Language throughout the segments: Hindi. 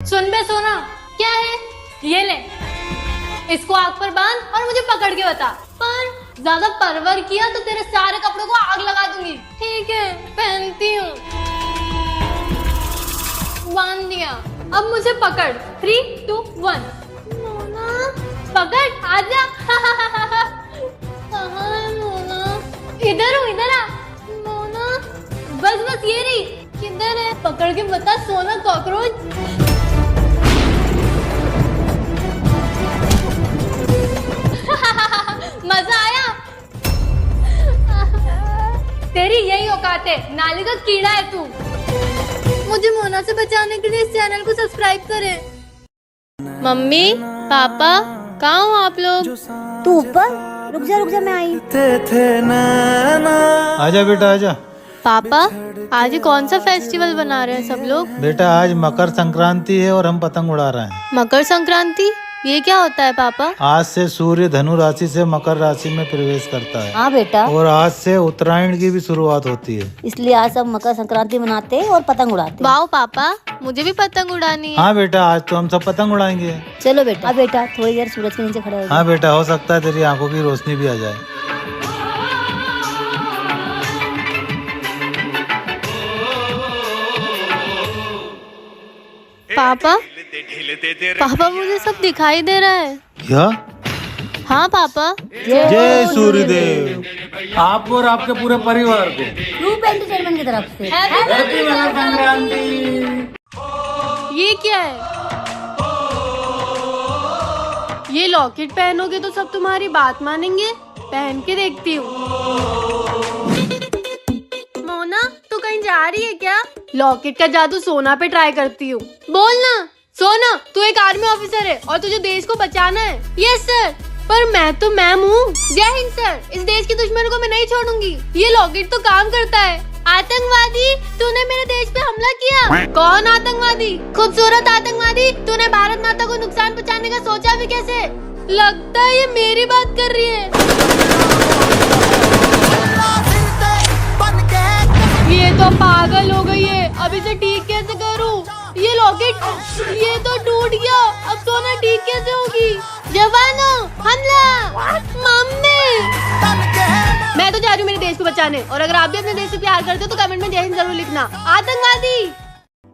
सुन बे सोना, क्या है ये? ले इसको आग पर बांध और मुझे पकड़ के बता। पर ज्यादा परवर किया तो तेरे सारे कपड़ों को आग लगा दूंगी। ठीक है, पहनती हूँ। बांध दिया, अब मुझे पकड़। 3, 2, 1। मोना पकड़, आजा। कहाँ है मोना? इधर हूँ, इधर आ। मोना बस बस ये रही। किधर है? पकड़ के बता सोना कॉकरोच। मजा आया? तेरी यही औकात है, नाली का कीड़ा है तू। मुझे मोना से बचाने के लिए इस चैनल को सब्सक्राइब करें। मम्मी पापा कहाँ हो आप लोग? तू ऊपर रुक जा मैं आई। आजा बेटा आजा। पापा आज कौन सा फेस्टिवल बना रहे हैं सब लोग? बेटा आज मकर संक्रांति है और हम पतंग उड़ा रहे हैं। मकर संक्रांति ये क्या होता है पापा? आज से सूर्य धनु राशि से मकर राशि में प्रवेश करता है। हाँ बेटा, और आज से उत्तरायण की भी शुरुआत होती है, इसलिए आज सब मकर संक्रांति मनाते हैं और पतंग उड़ाते हैं। वाओ पापा, मुझे भी पतंग उड़ानी है। हाँ बेटा आज तो हम सब पतंग उड़ाएंगे। चलो बेटा। अब बेटा थोड़ी देर सूरज के नीचे खड़े हो जाओ। हाँ बेटा, हो सकता है तेरी आंखों की रोशनी भी आ जाए। पापा पापा मुझे सब दिखाई दे रहा है। क्या? हाँ पापा। जय सूर्यदेव आपको और आपके पूरे परिवार को ग्रुप एंटरटेनमेंट की तरफ से हैप्पी मकर संक्रांति। ये क्या है? ये लॉकेट पहनोगे तो सब तुम्हारी बात मानेंगे। पहन के देखती हूँ। मोना तू कहीं जा रही है क्या? लॉकेट का जादू सोना पे ट्राई करती हूँ। बोल ना सोना, तू एक आर्मी ऑफिसर है और तुझे देश को बचाना है। यस सर, पर मैं तो मैम हूँ। जय हिंद सर, इस देश के दुश्मनों को मैं नहीं छोड़ूंगी। ये लॉकेट तो काम करता है। आतंकवादी, तूने मेरे देश पे हमला किया। कौन आतंकवादी? खूबसूरत आतंकवादी। तूने भारत माता को नुकसान पहुँचाने का सोचा भी कैसे? लगता है ये मेरी बात कर रही है। ये तो पागल हो गई है, अब इसे ठीक कैसे करूं? ये लॉकेट ये तो टूट गया, अब सोना ठीक कैसे होगी? जवानों हमला! मम्मी मैं तो जा रही हूँ मेरे देश को बचाने, और अगर आप भी अपने देश से प्यार करते हो तो कमेंट में जय हिंद जरूर लिखना। आतंकवादी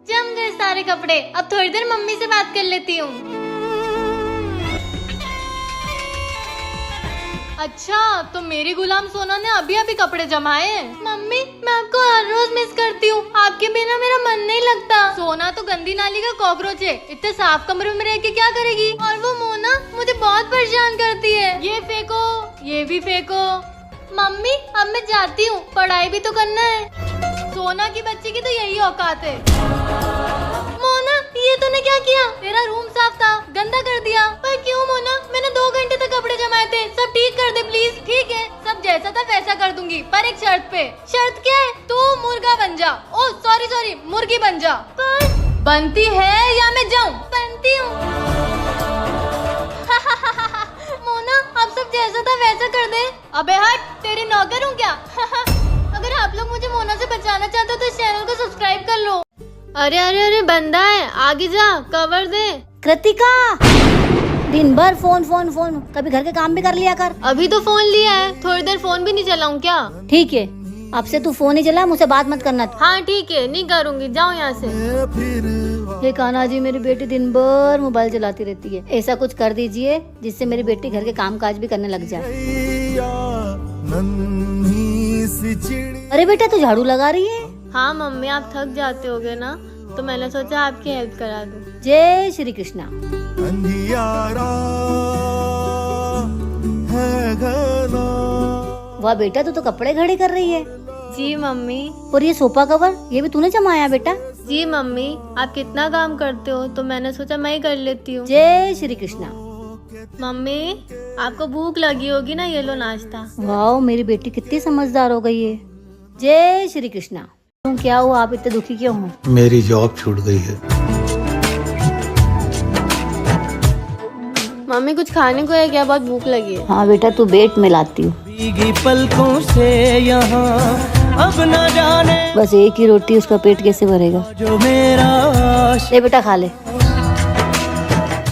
जम गए सारे कपड़े, अब थोड़ी देर मम्मी से बात कर लेती हूँ। अच्छा तो मेरी गुलाम सोना ने अभी अभी कपड़े जमाए हैं। मम्मी मैं आपको हर रोज मिस करती हूँ, आपके बिना मेरा मन नहीं लगता। सोना तो गंदी नाली का कॉकरोच है, इतने साफ कमरे में रह के क्या करेगी? और वो मोना मुझे बहुत परेशान करती है। ये फेंको, ये भी फेंको। मम्मी अब मैं जाती हूँ, पढ़ाई भी तो करना है। सोना की बच्ची की तो यही औकात है। मोना ये तूने क्या किया? तेरा रूम साफ था, गंदा कर दिया। पर क्यों मोना? मैंने 2 घंटे तक कपड़े जमाए थे, सब ठीक कर दे प्लीज। ठीक है, सब जैसा था वैसा कर दूंगी, पर एक शर्त पे। शर्त क्या है? तू मुर्गा बन जा। ओ सॉरी मुर्गी बन जा। पर बनती है या मैं जाऊँ? बनती हूँ। मोना अब सब जैसा था वैसा कर दे। अबे हट, तेरी नौकर हूँ क्या? अगर आप लोग मुझे मोना से बचाना चाहते हो तो इस चैनल को सब्सक्राइब कर लो। अरे अरे अरे बंदा है, आगे जा, कवर दे। कृतिका दिन भर फोन फोन फोन, कभी घर के काम भी कर लिया कर। अभी तो फोन लिया है, थोड़ी देर फोन भी नहीं चलाऊं क्या? ठीक है, अब से तू फोन ही चला, मुझसे बात मत करना। हाँ ठीक है, नहीं करूँगी, जाओ यहाँ से। हे कान्हा जी, मेरी बेटी दिन भर मोबाइल चलाती रहती है, ऐसा कुछ कर दीजिए जिससे मेरी बेटी घर के काम काज भी करने लग जाए। अरे बेटा तू झाड़ू लगा रही है? हाँ मम्मी आप थक जाते होगे ना, तो मैंने सोचा आपकी हेल्प करा दूं। जय श्री कृष्णा। वाह बेटा, तू तो कपड़े घड़े कर रही है। जी मम्मी। और ये सोफा कवर, ये भी तूने जमाया बेटा? जी मम्मी, आप कितना काम करते हो तो मैंने सोचा मैं ही कर लेती हूँ। जय श्री कृष्णा। मम्मी आपको भूख लगी होगी ना, ये लो नाश्ता। वाह मेरी बेटी कितनी समझदार हो गई है। जय श्री कृष्णा। क्या हुआ, आप इतने दुखी क्यों हो? मेरी जॉब छूट गई है। मम्मी कुछ खाने को है क्या? बहुत भूख लगी है। हाँ बेटा तू बैठ, मैं लाती हूँ। पलकों से यहाँ अब न जाने बस एक ही रोटी, उसका पेट कैसे भरेगा? जो मेरा ले बेटा खा ले।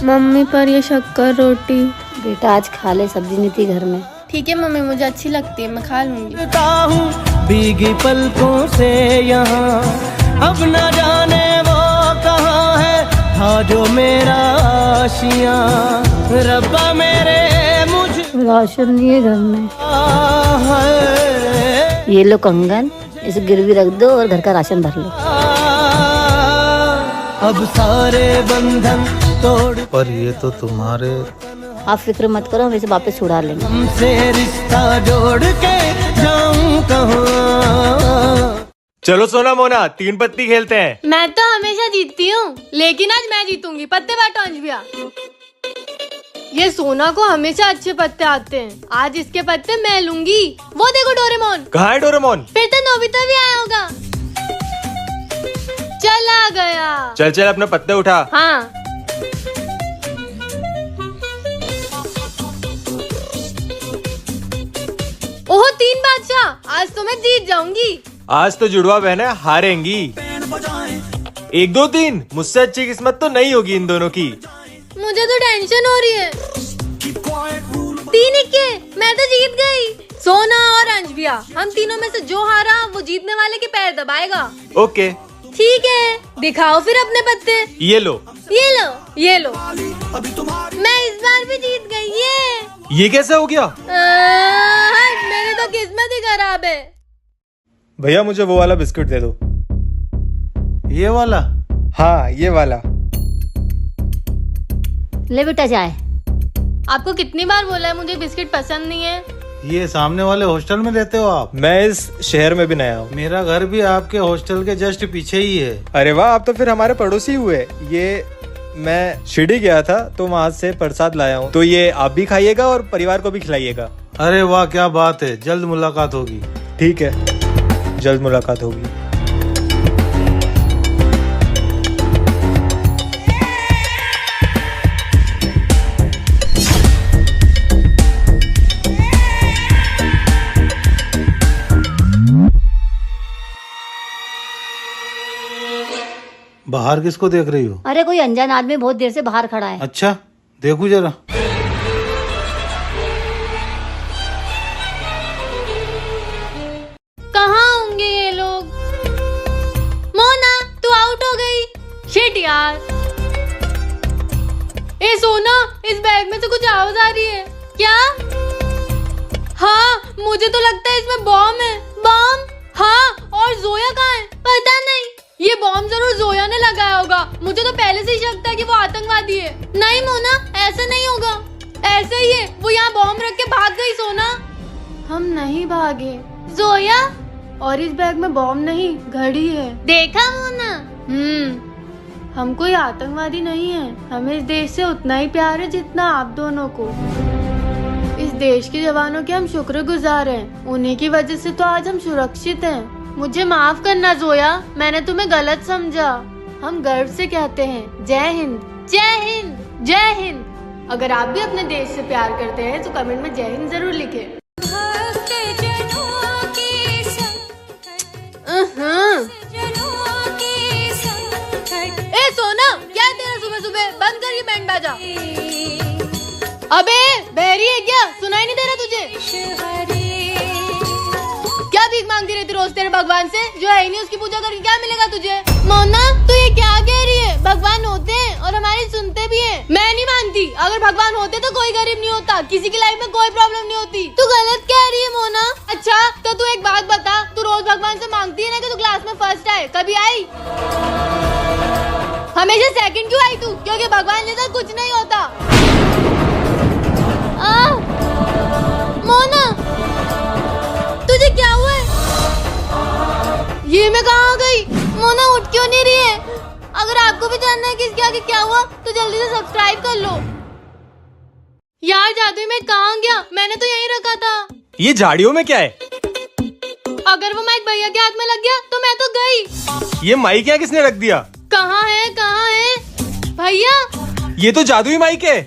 मम्मी पर ये शक्कर रोटी। बेटा आज खा ले, सब्जी नहीं थी घर में। ठीक है मम्मी, मुझे अच्छी लगती है, मैं खा लूंगी। हूँ भीगी पलकों से यहाँ, अब न जाने वो कहाँ है था जो मेरा आशियाँ। रब्बा मेरे मुझ राशन नहीं है घर में। है ये लो कंगन, इसे गिरवी रख दो और घर का राशन भर लो। अब सारे बंधन तोड़ पर ये तो तुम्हारे। आप फिक्र मत करो, हम इसे वापस छुड़ा लेंगे। हमसे रिश्ता जोड़ के जाऊं कहाँ। चलो सोना मोना 3 पत्ती खेलते हैं। मैं तो हमेशा जीतती हूँ, लेकिन आज मैं जीतूंगी। पत्ते बांटो अंश भैया। ये सोना को हमेशा अच्छे पत्ते आते हैं, आज इसके पत्ते मैं लूंगी। वो देखो डोरेमोन। कहाँ है डोरेमोन? फिर तो नोबिता भी आया होगा। चला गया। चल चल अपने पत्ते उठा। हाँ। ओहो 3 बादशाह, आज तो मैं जीत जाऊंगी। आज तो जुड़वा बहनें हारेंगी। 1 2 3, मुझसे अच्छी किस्मत तो नहीं होगी इन दोनों की। मुझे तो टेंशन हो रही है। 3 इक्के, मैं तो जीत गई। सोना और अंश भैया, हम तीनों में से जो हारा वो जीतने वाले के पैर दबाएगा। ओके ठीक है, दिखाओ फिर अपने पत्ते। ये लो। ये लो, ये लो। मैं इस बार भी जीत गई। ये कैसे हो गया? मेरी तो किस्मत ही खराब है। भैया मुझे वो वाला बिस्कुट दे दो। ये वाला? हाँ ये वाला। ले बेटा चाय। आपको कितनी बार बोला है मुझे बिस्किट पसंद नहीं है। ये सामने वाले हॉस्टल में रहते हो आप? मैं इस शहर में भी नया हूँ। मेरा घर भी आपके हॉस्टल के जस्ट पीछे ही है। अरे वाह, आप तो फिर हमारे पड़ोसी हुए। ये मैं शिरडी गया था तो वहाँ से प्रसाद लाया हूँ, तो ये आप भी खाइएगा और परिवार को भी खिलाइएगा। अरे वाह क्या बात है, जल्द मुलाकात होगी। ठीक है, जल्द मुलाकात होगी। बाहर किसको देख रही हो? अरे कोई अनजान आदमी बहुत देर से बाहर खड़ा है। अच्छा देखू जरा। कहाँ होंगे ये लोग? मोना तू आउट हो गई। शिट यार। ए सोना, इस बैग में से कुछ आवाज आ रही है क्या? हाँ मुझे तो लगता है इसमें बॉम्ब है। बॉम्ब? हाँ, और जोया कहाँ है? पता नहीं। ये बॉम्ब जरूर जोया ने लगाया होगा। मुझे तो पहले से ही शक था कि वो आतंकवादी है। नहीं मोना, ऐसा नहीं होगा। ऐसे ही है, वो यहाँ बॉम्ब रख के भाग गई। सोना हम नहीं भागे। जोया, और इस बैग में बॉम्ब नहीं घड़ी है। देखा मोना? हम कोई आतंकवादी नहीं है। हमें इस देश से उतना ही प्यार है जितना आप दोनों को। इस देश के जवानों के हम शुक्रगुजार हैं। उन्हीं की वजह से तो आज हम सुरक्षित हैं। मुझे माफ करना जोया, मैंने तुम्हें गलत समझा। हम गर्व से कहते हैं जय हिंद, जय हिंद, जय हिंद। अगर आप भी अपने देश से प्यार करते हैं तो कमेंट में जय हिंद जरूर लिखें। ए सोना, क्या है तेरा सुबह सुबह? बंद कर ये बैंड बाजा। अबे बहरी है क्या? सुनाई नहीं दे रहा तुझे? क्या भीख मांगती रहती रोज तेरे भगवान से? जो है ही नहीं उसकी पूजा करके क्या मिलेगा तुझे? मोना तू ये क्या कह रही है? भगवान होते हैं और हमारी सुनते भी हैं। मैं नहीं मानती। अगर भगवान होते तो कोई गरीब नहीं होता, किसी की लाइफ में कोई प्रॉब्लम नहीं होती। तू गलत कह रही है मोना। अच्छा तो तू एक बात बता, तू रोज भगवान से मांगती है ना कि तू क्लास में फर्स्ट आए, कभी आई? हमेशा सेकंड क्यों आई तू? क्योंकि भगवान जैसा कुछ नहीं होता। मोना तुझे क्या हुआ है? ये मैं कहाँ आ गई? मोना उठ क्यों नहीं रही है? अगर आपको भी जानना है कि इसके आगे क्या हुआ तो जल्दी से सब्सक्राइब कर लो। यार जादू में कहाँ गया? मैंने तो यहीं रखा था। ये झाड़ियों में क्या है? अगर वो माइक भैया के हाथ में लग गया तो मैं तो गई। ये माइक यहाँ किसने रख दिया? कहाँ है, कहाँ है भैया? ये तो जादुई माइक है।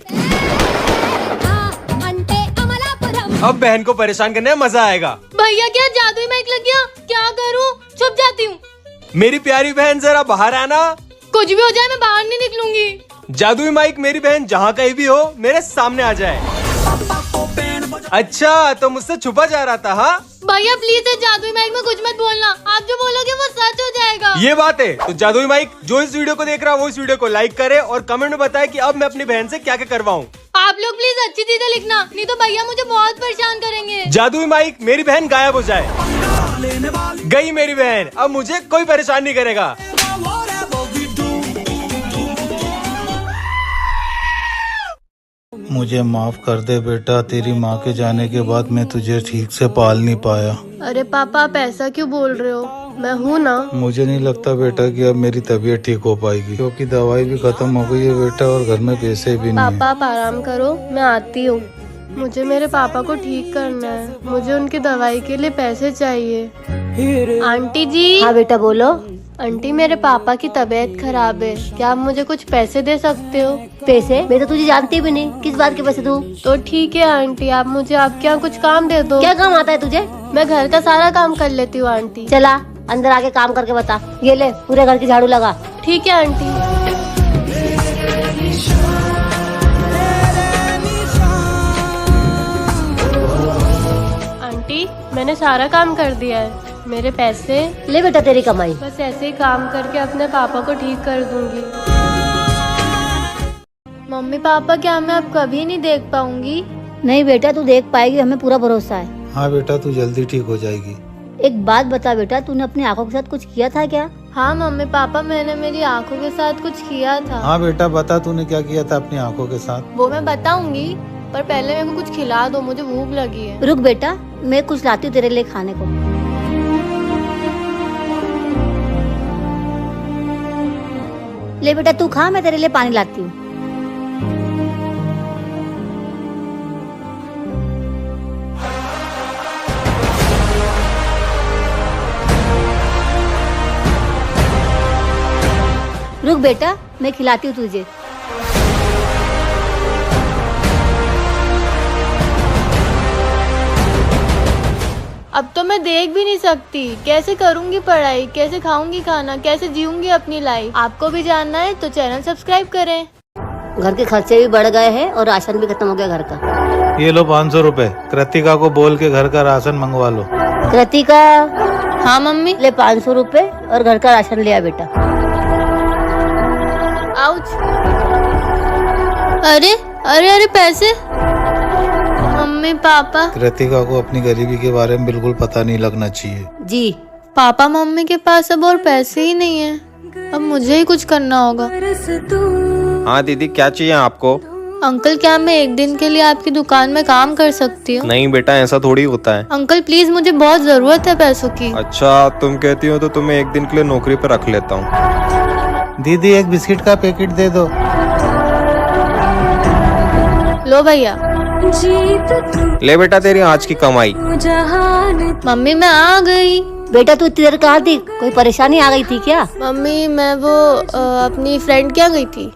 अब बहन को परेशान करने में मजा आएगा। भैया क्या जादुई माइक लग गया? क्या करूँ? छुप जाती हूँ। मेरी प्यारी बहन जरा बाहर आना। कुछ भी हो जाए मैं बाहर नहीं निकलूंगी। जादुई माइक मेरी बहन जहाँ कहीं भी हो मेरे सामने आ जाए। अच्छा तो मुझसे छुपा जा रहा था। हाँ भैया प्लीज इस जादुई माइक में कुछ मत बोलना, आप जो बोलोगे वो सच हो जाएगा। ये बात है। तो जादुई माइक जो इस वीडियो को देख रहा है वो इस वीडियो को लाइक करे और कमेंट में बताए कि अब मैं अपनी बहन से क्या क्या करवाऊँ। आप लोग प्लीज अच्छी चीजें लिखना, नहीं तो भैया मुझे बहुत परेशान करेंगे। जादुई माइक मेरी बहन गायब हो जाए। गई मेरी बहन, अब मुझे कोई परेशान नहीं करेगा। मुझे माफ कर दे बेटा, तेरी माँ के जाने के बाद मैं तुझे ठीक से पाल नहीं पाया। अरे पापा आप ऐसा क्यों बोल रहे हो, मैं हूँ ना। मुझे नहीं लगता बेटा कि अब मेरी तबीयत ठीक हो पाएगी, क्योंकि दवाई भी खत्म हो गई है बेटा और घर में पैसे भी नहीं पापा आप आराम करो, मैं आती हूँ। मुझे मेरे पापा को ठीक करना है, मुझे उनकी दवाई के लिए पैसे चाहिए। आंटी जी। हाँ बेटा बोलो। आंटी मेरे पापा की तबीयत खराब है, क्या आप मुझे कुछ पैसे दे सकते हो? पैसे? मैं तो तुझे जानती भी नहीं, किस बात के पैसे दूँ? तो ठीक है आंटी, आप मुझे आपके यहाँ कुछ काम दे दो। क्या काम आता है तुझे? मैं घर का सारा काम कर लेती हूँ आंटी। चला अंदर आके काम करके बता। ये ले पूरे घर की झाड़ू लगा। ठीक है आंटी। आंटी मैंने सारा काम कर दिया है, मेरे पैसे। ले बेटा तेरी कमाई। बस ऐसे ही काम करके अपने पापा को ठीक कर दूंगी। मम्मी पापा क्या मैं अब कभी नहीं देख पाऊंगी? नहीं बेटा तू देख पाएगी, हमें पूरा भरोसा है। हाँ बेटा तू जल्दी ठीक हो जाएगी। एक बात बता बेटा, तूने अपनी आंखों के साथ कुछ किया था क्या? हाँ मम्मी पापा मैंने मेरी आंखों के साथ कुछ किया था। हाँ बेटा बता, तूने क्या किया था अपनी आंखों के साथ? वो मैं बताऊंगी, पर पहले मेरे को कुछ खिला दो, मुझे भूख लगी है। रुक बेटा मैं कुछ लाती हूँ तेरे लिए खाने को। ले बेटा तू खा, मैं तेरे लिए पानी लाती हूँ। रुक बेटा मैं खिलाती हूँ तुझे। अब तो मैं देख भी नहीं सकती, कैसे करूँगी पढ़ाई, कैसे खाऊंगी खाना, कैसे जीऊंगी अपनी लाइफ। आपको भी जानना है तो चैनल सब्सक्राइब करें। घर के खर्चे भी बढ़ गए हैं और राशन भी खत्म हो गया घर का। ये लो 500 रुपए, कृतिका को बोल के घर का राशन मंगवा लो। कृतिका। हाँ मम्मी। ले 500 रुपए और घर का राशन ले आ बेटा। आउच। अरे अरे अरे पैसे। Mummy papa. कृतिका को अपनी गरीबी के बारे में बिल्कुल पता नहीं लगना चाहिए। जी। पापा मम्मी के पास अब और पैसे ही नहीं है, अब मुझे ही कुछ करना होगा। हाँ दीदी क्या चाहिए आपको? अंकल क्या मैं एक दिन के लिए आपकी दुकान में काम कर सकती हूँ? नहीं बेटा ऐसा थोड़ी होता है। अंकल प्लीज मुझे बहुत जरूरत है पैसों की। अच्छा तुम कहती हो तो तुम्हें एक दिन के लिए नौकरी पे रख लेता हूँ। दीदी एक बिस्किट का पैकेट दे दो। लो भैया। ले बेटा तेरी आज की कमाई। मम्मी मैं आ गई। बेटा तू इतनी देर कहाँ थी, कोई परेशानी आ गई थी क्या? मम्मी मैं वो अपनी फ्रेंड के यहाँ गई थी।